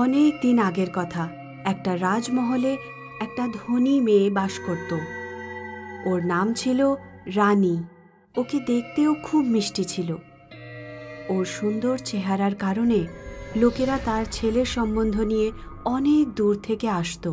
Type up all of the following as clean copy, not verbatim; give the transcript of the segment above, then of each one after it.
অনেক দিন আগের কথা। একটা রাজমহলে একটা ধনী মেয়ে বাস করত। ওর নাম ছিল রানী। ওকে দেখতেও খুব মিষ্টি ছিল। ওর সুন্দর চেহারার কারণে লোকেরা তার ছেলের সম্বন্ধ নিয়ে অনেক দূর থেকে আসত,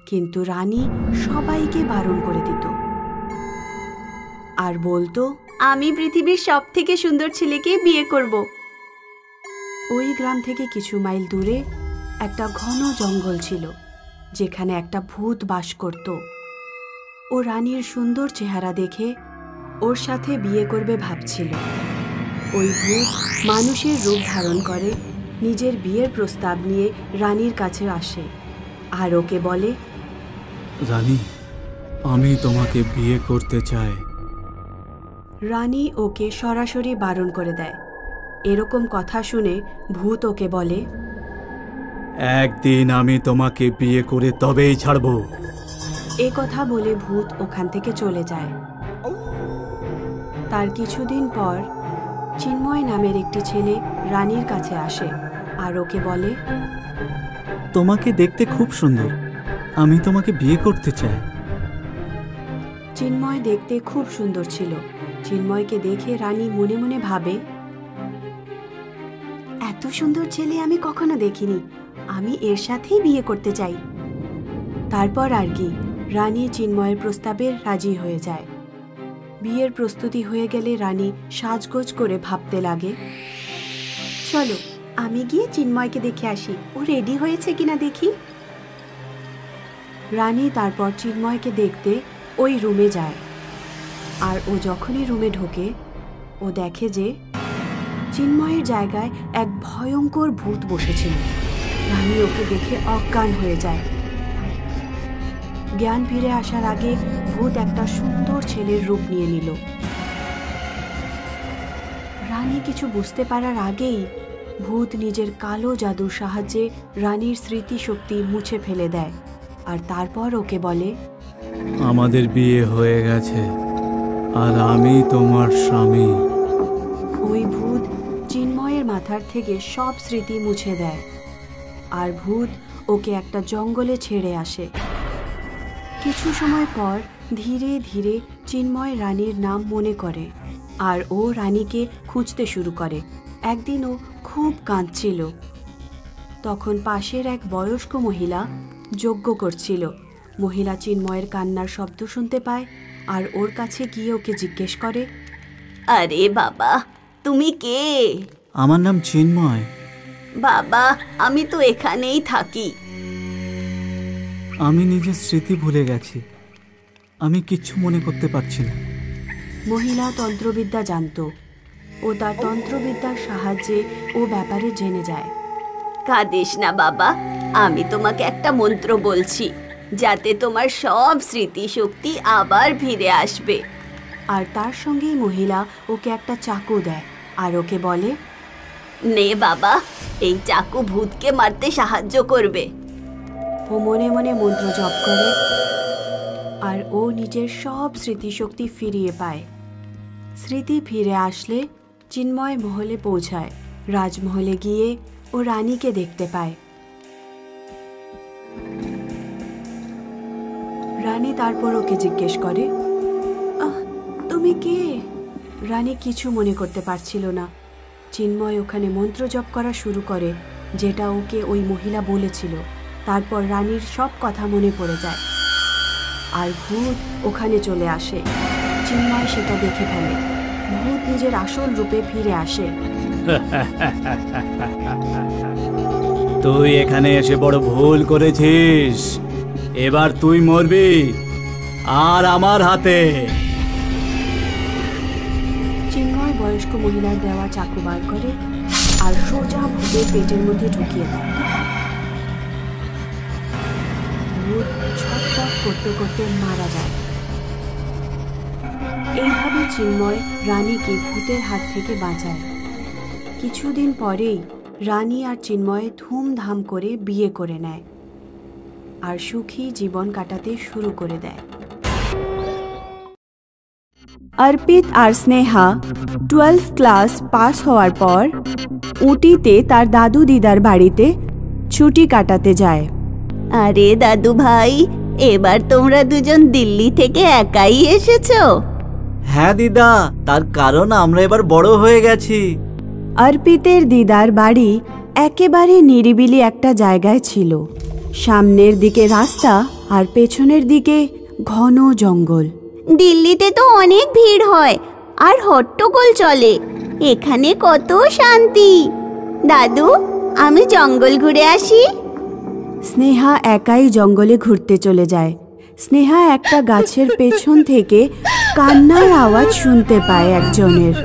কিন্তু রানী সবাইকে বারণ করে দিত আর বলতো, আমি পৃথিবীর সব থেকে সুন্দর ছেলেকে বিয়ে করব। ওই গ্রাম থেকে কিছু মাইল দূরে একটা ঘন জঙ্গল ছিল, যেখানে একটা ভূত বাস করত। ও রানীর সুন্দর চেহারা দেখে ওর সাথে বিয়ে করবে ভাবছিল। ওই ভূত মানুষের রূপ ধারণ করে নিজের বিয়ের প্রস্তাব নিয়ে রানীর কাছে আসে আর ওকে বলে, রানী, আমি তোমাকে বিয়ে করতে চাই। রানী ওকে সরাসরি বারণ করে দেয়। এরকম কথা শুনে ভূত ওকে বলে, একদিন আমি তোমাকে বিয়ে করে তবেই ছাড়ব। এ কথা বলে ভূত ওখান থেকে চলে যায়। তার কিছুদিন পর চিন্ময় নামের একটি ছেলে রানীর কাছে আসে আর ওকে বলে, তোমাকে দেখতে খুব সুন্দর, আমি তোমাকে বিয়ে করতে চাই। চিন্ময় দেখতে খুব সুন্দর ছিল। চিন্ময়কে দেখে রানী মনে মনে ভাবে, এত সুন্দর ছেলে আমি কখনো দেখিনি, আমি এর সাথেই বিয়ে করতে চাই। তারপর আর কি, রানী চিন্ময়ের প্রস্তাবে রাজি হয়ে যায়। বিয়ের প্রস্তুতি হয়ে গেলে রানী সাজগোজ করে ভাবতে লাগে, চলো আমি গিয়ে চিন্ময়কে দেখে আসি, ও রেডি হয়েছে কিনা দেখি। রানী তারপর চিন্ময়কে দেখতে ওই রুমে যায়। আর ও যখনই রুমে ঢোকে, ও দেখে যে চিন্ময়ের জায়গায় এক ভয়ঙ্কর ভূত বসেছিল। রানী ওকে দেখে অজ্ঞান হয়ে যায়। জ্ঞান ফিরে আসার আগে ভূত একটা সুন্দর ছেলের রূপ নিয়ে নিল। রানী কিছু বুঝতে পারার আগেই ভূত নিজের কালো জাদুর সাহায্যে রানীর স্মৃতিশক্তি মুছে ফেলে দেয় আর তারপর ওকে বলে, আমাদের বিয়ে হয়ে গেছে আর আমি তোমার স্বামী। ওই ভূত চিন্ময়ের মাথার থেকে সব স্মৃতি মুছে দেয় আর ভূত ওকে একটা জঙ্গলে ছেড়ে আসে। কিছু সময় পর ধীরে ধীরে চিন্ময় রানীর নাম মনে করে আর ও রানীকে খুঁজতে শুরু করে। একদিন ও খুব কাঁদছিল। তখন পাশের এক বয়স্ক মহিলা যজ্ঞ করছিল। মহিলা চিন্ময়ের কান্নার শব্দ শুনতে পায় আর ওর কাছে গিয়ে ওকে জিজ্ঞেস করে, আরে বাবা, তুমি কে? আমার নাম চিন্ময়। বাবা, আমি তো এখানেই থাকি। আমি নিজের স্মৃতি ভুলে গেছি, আমি কিচ্ছু মনে করতে পারছি না। মহিলা তন্ত্রবিদ্যা জানত। ও তার তন্ত্রবিদ্যার সাহায্যে ও ব্যাপারে জেনে যায়। কাঁদিস না বাবা, আমি তোমাকে একটা মন্ত্র বলছি, যাতে তোমার সব স্মৃতিশক্তি আবার ফিরে আসবে। আর তার সঙ্গেই মহিলা ওকে একটা চাকু দেয় আর ওকে বলে, নে বাবা, এই চাকু ভূতকে মারতে সাহায্য করবে। ও মনে মনে মন্ত্র জপ করে আর ও নিজের সব স্মৃতিশক্তি ফিরিয়ে পায়। স্মৃতি ফিরে আসলে চিন্ময় মহলে পৌঁছায়। রাজমহলে গিয়ে ও রানীকে দেখতে পায়। রানী তারপর ওকে জিজ্ঞেস করে, তুমি কে? রানী কিছু মনে করতে পারছিল না। চিন্ময় ওখানে মন্ত্র জপ করা শুরু করে, যেটা ওকে ওই মহিলা বলেছিল। তারপর রানীর সব কথা মনে পড়ে যায় আর ভূত ওখানে চলে আসে। চিন্ময় সেটা দেখে ফেলে। ভূত নিজের আসল রূপে ফিরে আসে। তুই এখানে এসে বড় ভুল করেছিস, এবার তুই মরবি আর আমার হাতে। চিন্ময় বয়স্ক মহিলার দেওয়া চাকু বার করে আর সোজা ভূতের পেটের মধ্যে ঢুকিয়ে দেয়। ভূত ছটফট করতে করতে মারা যায়। এইভাবে চিন্ময় রানীকে ভূতের হাত থেকে বাঁচায়। কিছুদিন পরেই রানী আর চিন্ময় ধুমধাম করে বিয়ে করে নেয় আর সুখী জীবন কাটাতে শুরু করে দেয়। অর্পিত আর স্নেহা 12th ক্লাস পাস হওয়ার পর উটিতে তার দাদু দিদার বাড়িতে ছুটি কাটাতে যায়। আরে দাদু ভাই, এবার তোমরা দুজন দিল্লি থেকে একাই এসেছো? হ্যাঁ দিদা, তার কারণ আমরা এবার বড় হয়ে গেছি। অর্পিতের দিদার বাড়ি একেবারে নিরিবিলি একটা জায়গায় ছিল। সামনের দিকে রাস্তা আর পেছনের দিকে ঘন জঙ্গল। দিল্লিতে তো অনেক ভিড় হয় আর হট্টগোল চলে, এখানে কত শান্তি। দাদু, আমি জঙ্গল ঘুরে আসি। স্নেহা একাই জঙ্গলে ঘুরতে চলে যায়। স্নেহা একটা গাছের পেছন থেকে কান্নার আওয়াজ শুনতে পায় একজনের।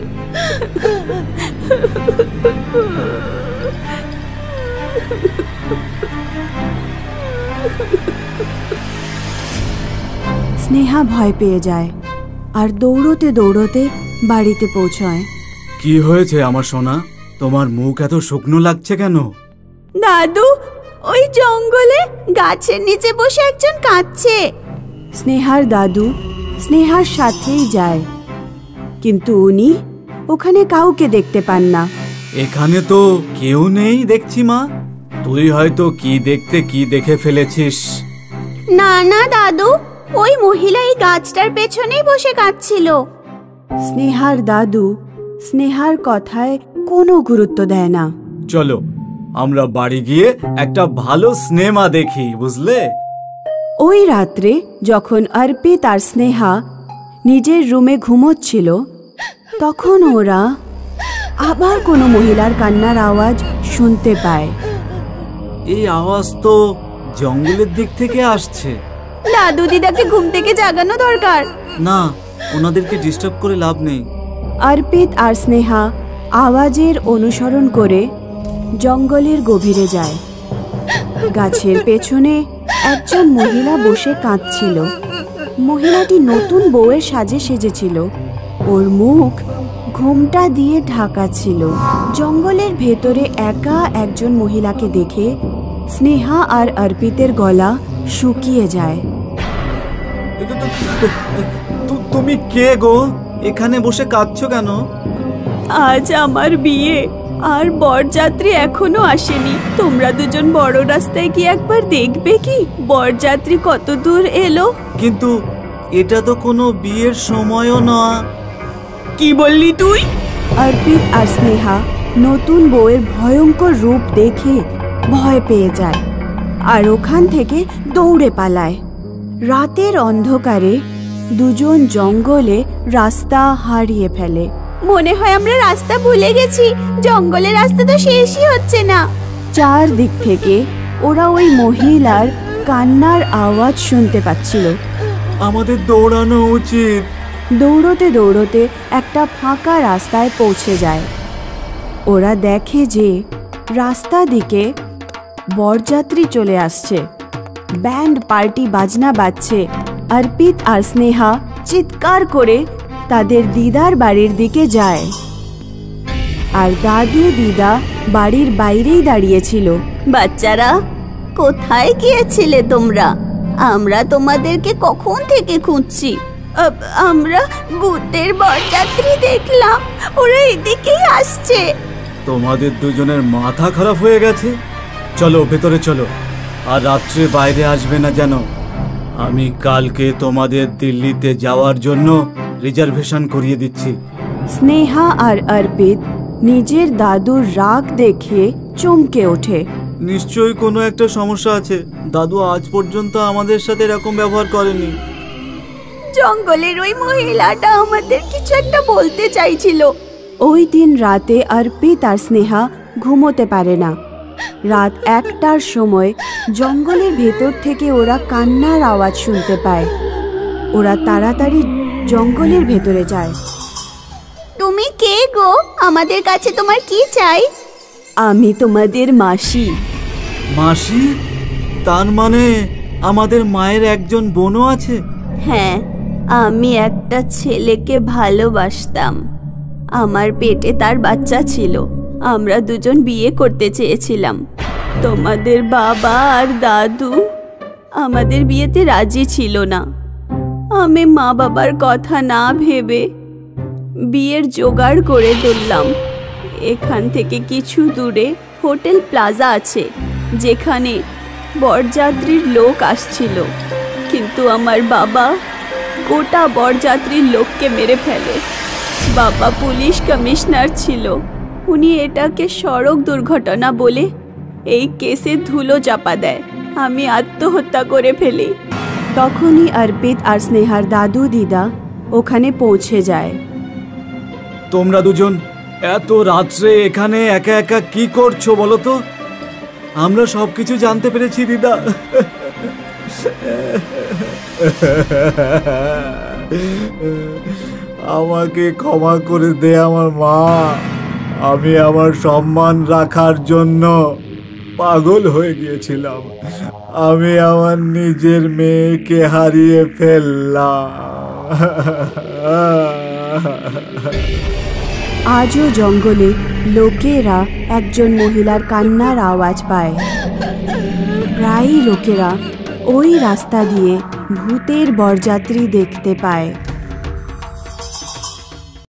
স্নেহা ভয় পেয়ে যায় আর দৌড়তে দৌড়তে বাড়িতে পৌঁছায়। কি হয়েছে আমার সোনা? তোমার মুখ এত শুকনো লাগছে কেন? দাদু, ওই জঙ্গলে গাছের নিচে বসে একজন কাঁদছে। স্নেহার দাদু স্নেহার সাথেই যায়, কিন্তু উনি ওখানে কাউকে দেখতে পান না। এখানে তো কেউ নেই দেখছি মা। তুই হয়তো কি দেখে ফেলেছিস। না না দাদু, ওই মহিলা এই গাছটার পেছনেই বসে কাঁদছিল। স্নেহার দাদু স্নেহার কথায় কোনো গুরুত্ব দেয় না। চলো আমরা বাড়ি গিয়ে একটা ভালো সিনেমা দেখি, বুঝলে? ওই রাত্রে যখন অর্পিত আর স্নেহা নিজের রুমে ঘুমোচ্ছিল, তখন ওরা আবার কোনো মহিলার কান্নার আওয়াজ শুনতে পায়। এই আওয়াজ তো জঙ্গলের দিক থেকে আসছে। দাদু দিদাকে ঘুম থেকে জাগানো দরকার। না, ওনাদেরকে ডিস্টার্ব করে লাভ নেই। অর্পিত আর স্নেহা আওয়াজের অনুসরণ করে জঙ্গলের গভীরে যায়। গাছের পেছনে একজন মহিলা বসে কাঁদছিল। মহিলাটি নতুন বউয়ের সাজে সেজেছিল। ওর মুখ ঘোমটা দিয়ে ঢাকা ছিল। জঙ্গলের ভেতরে একা একজন মহিলাকে দেখে স্নেহা আর অর্পিতের গলা শুকিয়ে যায়। তুমি কে গো? এখানে বসে কাঁদছো কেন? আজ আমার বিয়ে আর বরযাত্রী এখনো আসেনি। তোমরা দুজন বড় রাস্তায় গিয়ে একবার দেখবে কি বরযাত্রী কত দূর এলো? কিন্তু এটা তো কোনো বিয়ের সময়ও না। কি বললি তুই? অর্পিত আর স্নেহা নতুন বউয়ের ভয়ঙ্কর রূপ দেখে ভয় পেয়ে যায় আর ওখান থেকে দৌড়ে পালায়। রাতের অন্ধকারে দুজন জঙ্গলে রাস্তা হারিয়ে ফেলে। মনে হয় আমরা রাস্তা ভুলে গেছি, জঙ্গলের রাস্তা তো শেষই হচ্ছে না। চারদিক থেকে ওরা ওই মহিলার কান্নার আওয়াজ শুনতে পাচ্ছিল। আমাদের দৌড়ানো উচিত। দৌড়তে দৌড়তে একটা ফাঁকা রাস্তায় পৌঁছে যায়। ওরা দেখে যে রাস্তা দিকে বরযাত্রী চলে আসছে। ব্যান্ড পার্টি বাজনা বাজছে। অর্পিত আর স্নেহা চিৎকার করে তাদের দিদার বাড়ির দিকে যায়। আর দাদু দিদা বাড়ির বাইরেই দাঁড়িয়েছিল। বাচ্চারা, কোথায় গিয়েছিলে তোমরা? আমরা তোমাদেরকে কখন থেকে খুঁজছি। আমরা ভূতের বরযাত্রী দেখলাম, ওরা এদিকেই আসছে। তোমাদের দুজনের মাথা খারাপ হয়ে গেছে। চলো ভেতরে চলো, আর রাত্রে বাইরে আসবে না যেন। আমি কালকে তোমাদের দিল্লিতে যাওয়ার জন্য রিজার্ভেশন করিয়ে দিচ্ছি। স্নেহা আর অর্পিত নিজের দাদুর রাগ দেখে চমকে ওঠে। নিশ্চয়ই কোনো একটা সমস্যা আছে। দাদু আজ পর্যন্ত আমাদের সাথে এরকম ব্যবহার করেনি। জঙ্গলের ওই মহিলাটা আমাদের কিছু একটা বলতে চাইছিল। ওই দিন রাতে অর্পিত আর স্নেহা ঘুমোতে পারে না। রাত 1টার সময় জঙ্গলের ভেতর থেকে ওরা কান্নার আওয়াজ শুনতে পায়। ওরা তাড়াতাড়ি জঙ্গলের ভেতরে যায়। তুমি কে গো? আমাদের কাছে তোমার কি চাই? আমি তোমাদের মাসি। মাসি? তার মানে আমাদের মায়ের একজন বোনও আছে? হ্যাঁ, আমি একটা ছেলেকে ভালোবাসতাম। আমার পেটে তার বাচ্চা ছিল। আমরা দুজন বিয়ে করতে চেয়েছিলাম। তোমাদের বাবা আর দাদু আমাদের বিয়েতে রাজি ছিল না। আমি মা বাবার কথা না ভেবে বিয়ের জোগাড় করে তুললাম। এখান থেকে কিছু দূরে হোটেল প্লাজা আছে, যেখানে বরযাত্রীর লোক আসছিল, কিন্তু আমার বাবা গোটা বরযাত্রীর লোককে মেরে ফেলে। বাবা পুলিশ কমিশনার ছিল, উনি এটাকে সড়ক দুর্ঘটনা বলে এই কেসে ধুলো চাপা দেয়। আমি আত্মহত্যা করে ফেলি। তখনই অর্পিত আর স্নেহার দাদু দিদা ওখানে পৌঁছে যায়। তোমরা দুজন এত রাত্রে এখানে একা একা কি করছো বলো তো? আমরা সবকিছু জানতে পেরেছি দিদা। আমাকে ক্ষমা করে দে আমার মা। আমি আমার সম্মান রাখার জন্য পাগল হয়ে গিয়েছিলাম। আমি আমার নিজের মেয়েকে হারিয়ে ফেললাম। আজও জঙ্গলে লোকেরা একজন মহিলার কান্নার আওয়াজ পায়। প্রায়ই লোকেরা ওই রাস্তা দিয়ে ভূতের বরযাত্রী দেখতে পায়।